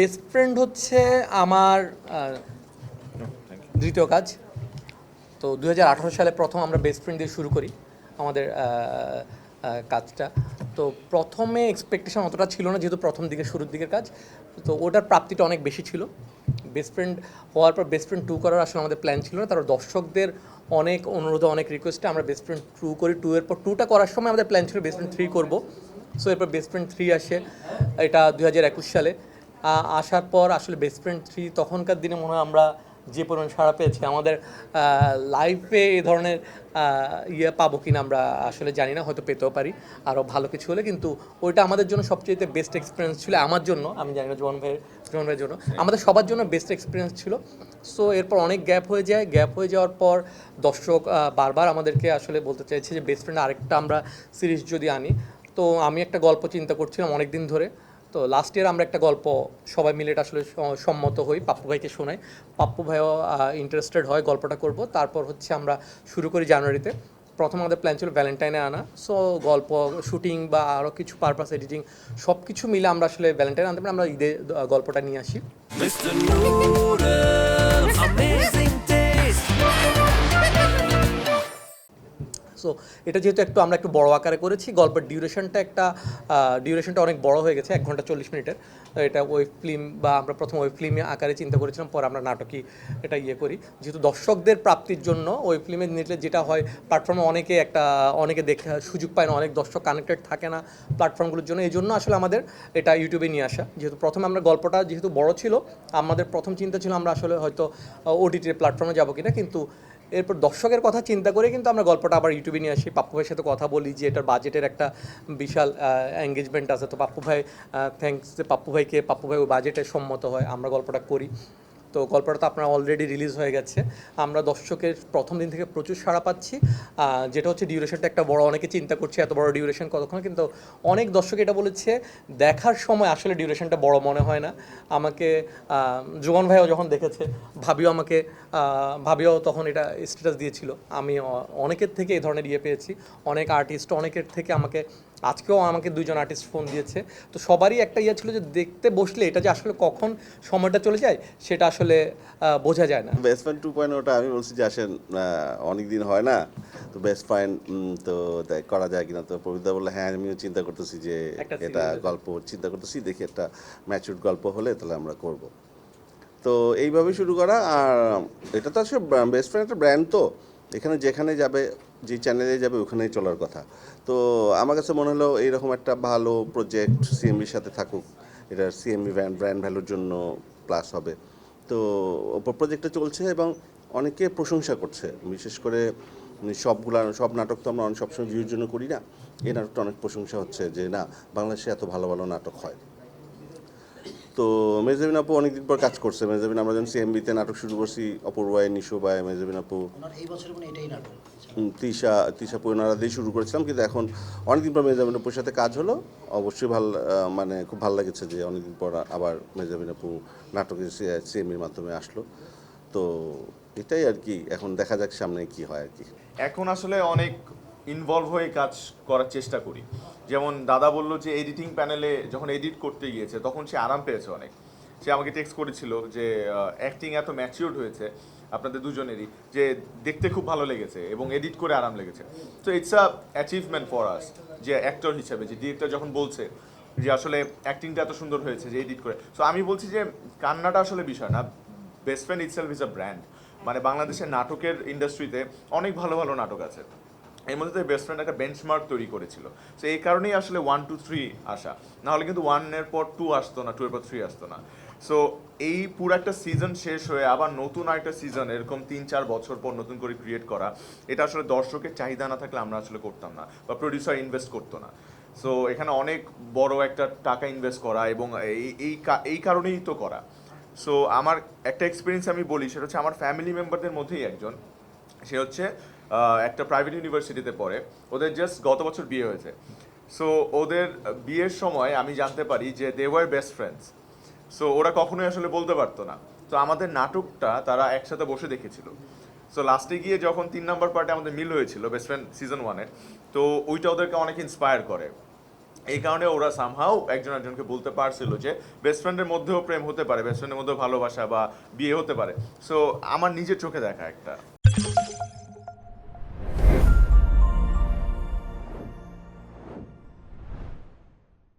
Best friend হচ্ছে আমার দ্বিতীয় কাজ। তো 2018 সালে প্রথম আমরা বেস্ট ফ্রেন্ড দিয়ে শুরু করি আমাদের কাজটা। তো প্রথমে এক্সপেকটেশন অতটা ছিল না, যেহেতু প্রথম দিকে শুরুর দিকের কাজ, তো ওটার প্রাপ্তিটা অনেক বেশি ছিল। বেস্ট ফ্রেন্ড হওয়ার পর বেস্ট ফ্রেন্ড 2 করার আসলে আমাদের প্ল্যান ছিল না, তারপর দর্শকদের অনেক অনুরোধে অনেক রিকোয়েস্টে আমরা বেস্ট ফ্রেন্ড 2 করি। 2 এর পর 2টা করার সময় আমাদের প্ল্যান ছিল বেস্ট ফ্রেন্ড 3 করবো। সো এরপর বেস্ট ফ্রেন্ড 3 আসে, এটা 2021 সালে। আসার পর আসলে বেস্ট ফ্রেন্ড 3 তখনকার দিনে মনে হয় আমরা যে পরিমাণ সাড়া পেয়েছি, আমাদের লাইফে এই ধরনের পাবো কিনা আমরা আসলে জানি না, হয়তো পেতেও পারি আরও ভালো কিছু হলে। কিন্তু ওইটা আমাদের জন্য সবচেয়ে বেস্ট এক্সপিরিয়েন্স ছিল, আমার জন্য, আমি জানি না জোয়ান ভাইয়ের জন্য, আমাদের সবার জন্য বেস্ট এক্সপিরিয়েন্স ছিল। সো এরপর অনেক গ্যাপ হয়ে যাওয়ার পর দর্শক বারবার আমাদেরকে আসলে বলতে চাইছে যে বেস্ট ফ্রেন্ড আরেকটা আমরা সিরিজ যদি আনি। তো আমি একটা গল্প চিন্তা করছিলাম অনেক দিন ধরে। তো লাস্ট ইয়ার আমরা একটা গল্প সবাই মিলে এটা আসলে সম্মত হই, পাপ্পু ভাইকে শোনাই, পাপ্পু ভাইও ইন্টারেস্টেড হয় গল্পটা করব। তারপর হচ্ছে আমরা শুরু করি জানুয়ারিতে। প্রথম আমাদের প্ল্যান ছিল ভ্যালেন্টাইনে আনা। সো গল্প শুটিং বা আরও কিছু পারপাস এডিটিং সব কিছু মিলে আমরা আসলে ভ্যালেন্টাইন আনতে পারি, আমরা ঈদে গল্পটা নিয়ে আসি। Mr. Noodle, amazing taste. So এটা যেহেতু আমরা একটু বড় আকারে করেছি, গল্পের ডিউরেশনটা অনেক বড় হয়ে গেছে, 1 ঘন্টা 40 মিনিটের। এটা ওয়েব ফিল্ম বা আমরা প্রথম ওয়েব ফিল্মে আকারে চিন্তা করেছিলাম, পরে আমরা নাটকই এটা করি। যেহেতু দর্শকদের প্রাপ্তির জন্য ওয়েব ফিল্মে নিলে যেটা হয়, প্ল্যাটফর্মে অনেকে দেখা সুযোগ পায় না, অনেক দর্শক কানেক্টেড থাকে না প্ল্যাটফর্মগুলোর জন্য। এই জন্য আসলে আমাদের এটা ইউটিউবে নিয়ে আসা। যেহেতু প্রথমে আমরা গল্পটা যেহেতু বড় ছিল, আমাদের প্রথম চিন্তা ছিল আমরা আসলে হয়তো ওটিটির প্ল্যাটফর্মে যাবো কিনা, কিন্তু এরপর দর্শকের কথা চিন্তা করে কিন্তু আমরা গল্পটা আবার ইউটিউবে নিয়ে আসি। পাপ্পু ভাইয়ের সাথে কথা বলি যে এটার বাজেটের একটা বিশাল এঙ্গেজমেন্ট আছে। তো পাপ্পু ভাই ওই বাজেটে সম্মত হয়, আমরা গল্পটা করি। তো গল্পটা তো আপনার অলরেডি রিলিজ হয়ে গেছে। আমরা দর্শকের প্রথম দিন থেকে প্রচুর সাড়া পাচ্ছি। যেটা হচ্ছে ডিউরেশনটা একটা বড়, অনেকে চিন্তা করছে এত বড় ডিউরেশন কতক্ষণ, কিন্তু অনেক দর্শক এটা বলেছে দেখার সময় আসলে ডিউরেশনটা বড় মনে হয় না। আমাকে জোয়ান ভাইও যখন দেখেছে, ভাবিও তখন এটা স্ট্যাটাস দিয়েছিল। আমি অনেকের থেকে এই ধরনের পেয়েছি, অনেক আর্টিস্ট অনেকের থেকে আজকেও আমাকে 2জন আর্টিস্ট ফোন দিয়েছে। তো সবারই একটা ছিল যে দেখতে বসলে এটা যে আসলে কখন সময়টা চলে যায় সেটা আসলে বোঝা যায় না। বেস্ট ফ্রেন্ড 2.0টা আমি বলছি যে আসেন অনেক দিন হয় না, তো বেস্ট ফ্রেন্ড তো করা যায় কিনা। তো প্রবীরদা বললে হ্যাঁ, আমিও চিন্তা করতেছি যে এটা গল্প চিন্তা করতেছি, দেখি একটা ম্যাচুরড গল্প হলে তাহলে আমরা করব। তো এইভাবে শুরু করা। আর এটা তো আসলে বেস্ট ফ্রেন্ড একটা ব্র্যান্ড, তো এখানে যেখানে যাবে, যে চ্যানেলে যাবে ওখানেই চলার কথা। তো আমার কাছে মনে হলো এইরকম একটা ভালো প্রজেক্ট সিএমবির সাথে থাকুক, এটা সিএমবি ব্র্যান্ড ভ্যালুর জন্য প্লাস হবে। তো প্রজেক্টটা চলছে এবং অনেকে প্রশংসা করছে, বিশেষ করে সব নাটক তো আমরা সবসময় ভিউর জন্য করি না। এই নাটকটা অনেক প্রশংসা হচ্ছে যে না, বাংলাদেশে এত ভালো ভালো নাটক হয়। তো মেজাবিন আপু অনেকদিন পর কাজ করছে। মেজাবিন আমরা যখন সিএমবিতে নাটক শুরু করছি, অপূর্বায়, নিশোবায়, মেজাবিন আপু, এই বছরের মানে এটাই নাটক। তৃষা পুনারা দিয়ে শুরু করেছিলাম, কিন্তু এখন অনেকদিন পর মেজাবিন আপুর সাথে কাজ হলো। অবশ্যই মানে খুব ভালো লেগেছে যে অনেকদিন পর আবার মেজাবিন আপু নাটকের সিএমবির মাধ্যমে আসলো। তো এটাই আর কি, এখন দেখা যাক সামনে কি হয় আর কি। এখন আসলে অনেক ইনভলভ হয়ে কাজ করার চেষ্টা করি। যেমন দাদা বললো যে এডিটিং প্যানেলে যখন এডিট করতে গিয়েছে তখন সে আরাম পেয়েছে অনেক। সে আমাকে টেক্সট করেছিল যে অ্যাক্টিং এত ম্যাচিউরড হয়েছে আপনাদের দুজনেরই, যে দেখতে খুব ভালো লেগেছে এবং এডিট করে আরাম লেগেছে। তো it's a achievement for us, যে অ্যাক্টর হিসেবে যে ডিরেক্টর যখন বলছে যে আসলে অ্যাক্টিংটা এত সুন্দর হয়েছে যে এডিট করে। সো আমি বলছি যে কান্নাটা আসলে বিষয় না, best friend itself is a brand. মানে বাংলাদেশের নাটকের ইন্ডাস্ট্রিতে অনেক ভালো ভালো নাটক আছে, এর মধ্যে বেস্ট ফ্রেন্ড একটা বেঞ্চমার্ক তৈরি করেছিল। সো এই কারণেই আসলে 1, 2, 3 আসা, নাহলে কিন্তু 1-এর পর 2 আসতো না, 2-এর পর 3 আসতো না। সো এই পুরো একটা সিজন শেষ হয়ে আবার নতুন আরেকটা সিজন এরকম 3-4 বছর পর নতুন করে ক্রিয়েট করা, এটা আসলে দর্শকের চাহিদা না থাকলে আমরা আসলে করতাম না, বা প্রডিউসার ইনভেস্ট করতো না। সো এখানে অনেক বড় একটা টাকা ইনভেস্ট করা, এবং এই কারণেই তো করা। সো আমার একটা এক্সপিরিয়েন্স আমি বলি, সেটা হচ্ছে আমার ফ্যামিলি মেম্বারদের মধ্যেই একজন, সে হচ্ছে একটা প্রাইভেট ইউনিভার্সিটিতে পড়ে। ওদের জাস্ট গত বছর বিয়ে হয়েছে। সো ওদের বিয়ের সময় আমি জানতে পারি যে they were best friends. So ওরা কখনোই আসলে বলতে পারতো না। তো আমাদের নাটকটা তারা একসাথে বসে দেখেছিল। সো লাস্টে গিয়ে যখন 3 নম্বর পার্টে আমাদের মিল হয়েছিল বেস্ট ফ্রেন্ড সিজন 1-এর, তো ওইটা ওদেরকে অনেক ইন্সপায়ার করে। এই কারণে ওরা সামহাও একজন একজনকে বলতে পারছিল যে বেস্ট ফ্রেন্ডের মধ্যেও প্রেম হতে পারে, বেস্ট ফ্রেন্ডের মধ্যেও ভালোবাসা বা বিয়ে হতে পারে। সো আমার নিজের চোখে দেখা একটা